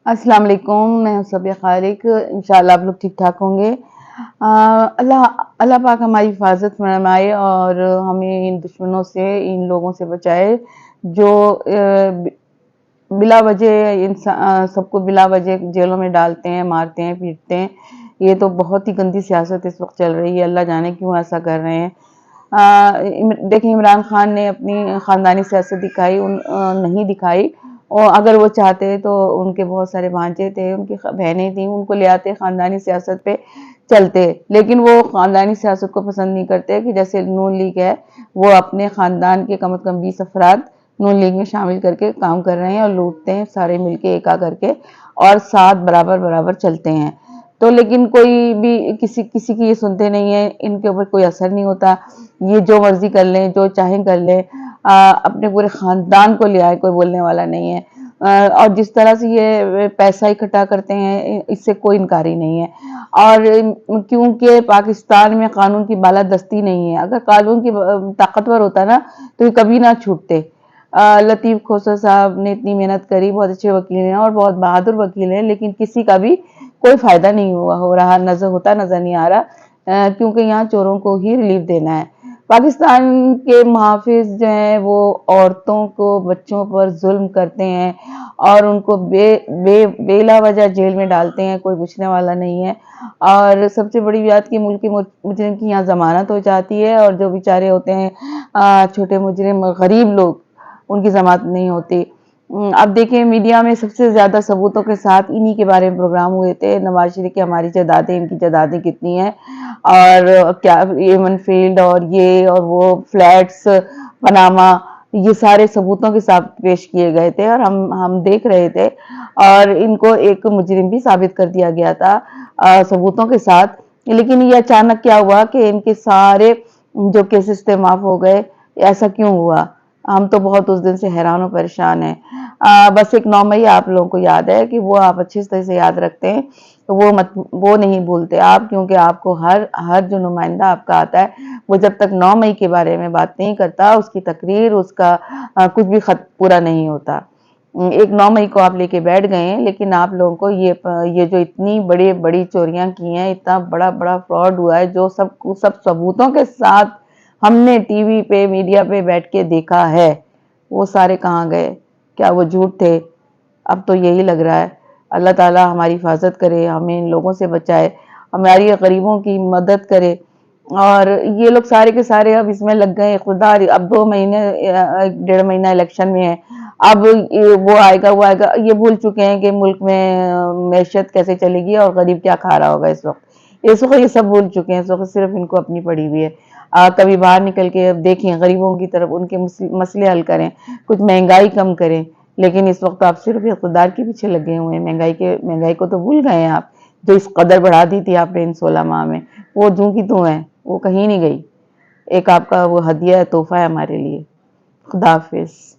अस्सलाम वालेकुम, मैं हूं सबिया खालिक। इंशाअल्लाह आप लोग ठीक ठाक होंगे। अल्लाह अल्लाह पाक हमारी हिफाजत फरमाए और हमें इन दुश्मनों से, इन लोगों से बचाए जो बिला वजह सबको बिला वजह जेलों में डालते हैं, मारते हैं, पीटते हैं। ये तो बहुत ही गंदी सियासत इस वक्त चल रही है। अल्लाह जाने क्यों ऐसा कर रहे हैं। देखिए, इमरान खान ने अपनी खानदानी सियासत दिखाई, नहीं दिखाई। और अगर वो चाहते तो उनके बहुत सारे भांजे थे, उनकी बहनें थी, उनको ले आते, खानदानी सियासत पे चलते। लेकिन वो खानदानी सियासत को पसंद नहीं करते कि जैसे नून लीग है, वो अपने खानदान के कम से कम 20 अफराद नून लीग में शामिल करके काम कर रहे हैं और लूटते हैं सारे मिलके एका करके, और साथ बराबर बराबर चलते हैं। तो लेकिन कोई भी किसी किसी की ये सुनते नहीं है, इनके ऊपर कोई असर नहीं होता। ये जो मर्जी कर लें, जो चाहें कर लें, अपने पूरे खानदान को ले आए, कोई बोलने वाला नहीं है। और जिस तरह से ये पैसा इकट्ठा करते हैं, इससे कोई इनकारी नहीं है। और क्योंकि पाकिस्तान में कानून की बालादस्ती नहीं है। अगर कानून की ताकतवर होता ना तो ये कभी ना छूटते। लतीफ़ खोसर साहब ने इतनी मेहनत करी, बहुत अच्छे वकील हैं और बहुत बहादुर वकील हैं, लेकिन किसी का भी कोई फायदा नहीं हो रहा, नजर नहीं आ रहा, क्योंकि यहाँ चोरों को ही रिलीफ देना है। पाकिस्तान के मुहाफिज जो हैं वो औरतों को, बच्चों पर जुल्म करते हैं और उनको बेला वजह जेल में डालते हैं, कोई पूछने वाला नहीं है। और सबसे बड़ी बात कि मुल्क के मुजरिम की यहाँ जमानत हो जाती है और जो बेचारे होते हैं छोटे मुजरिम, गरीब लोग, उनकी जमानत नहीं होती। अब देखिए, मीडिया में सबसे ज्यादा सबूतों के साथ इन्हीं के बारे में प्रोग्राम हुए थे। नवाज शरीफ की हमारी जायदादें, इनकी जायदादें कितनी हैं, और क्या एवन फील्ड और ये और वो फ्लैट्स, पनामा, ये सारे सबूतों के साथ पेश किए गए थे और हम देख रहे थे। और इनको एक मुजरिम भी साबित कर दिया गया था सबूतों के साथ। लेकिन ये अचानक क्या हुआ कि इनके सारे जो केसेस थे माफ हो गए। ऐसा क्यों हुआ? हम तो बहुत उस दिन से हैरान और परेशान हैं। बस एक 9 मई आप लोगों को याद है कि वो आप अच्छी तरह से याद रखते हैं, तो वो नहीं भूलते आप, क्योंकि आपको हर हर जो नुमाइंदा आपका आता है, वो जब तक 9 मई के बारे में बात नहीं करता, उसकी तकरीर, उसका कुछ भी खत पूरा नहीं होता। एक 9 मई को आप लेके बैठ गए हैं, लेकिन आप लोगों को ये जो इतनी बड़ी चोरियां की हैं, इतना बड़ा बड़ा फ्रॉड हुआ है, जो सब सबूतों के साथ हमने टीवी पे, मीडिया पे बैठ के देखा है, वो सारे कहाँ गए? क्या वो झूठ थे? अब तो यही लग रहा है। अल्लाह ताला हमारी हिफाजत करे, हमें इन लोगों से बचाए, हमारी गरीबों की मदद करे। और ये लोग सारे के सारे अब इसमें लग गए। खुदा, अब 2 महीने, 1.5 महीना इलेक्शन में है। अब वो आएगा, वो आएगा, ये भूल चुके हैं कि मुल्क में मैशत कैसे चलेगी और गरीब क्या खा रहा होगा इस वक्त। इस वक्त ये सब भूल चुके हैं। इस वक्त सिर्फ इनको अपनी पड़ी हुई है। कभी बाहर निकल के अब देखें गरीबों की तरफ, उनके मसले हल करें, कुछ महंगाई कम करें। लेकिन इस वक्त आप सिर्फ इक़्तिदार के पीछे लगे हुए हैं। महंगाई को तो भूल गए हैं आप, जो इस कदर बढ़ा दी थी आपने इन 16 माह में। वो जूं की त्यों है, वो कहीं नहीं गई। एक आपका वो हदिया है, तोहफा है हमारे लिए। खुदा हाफिज।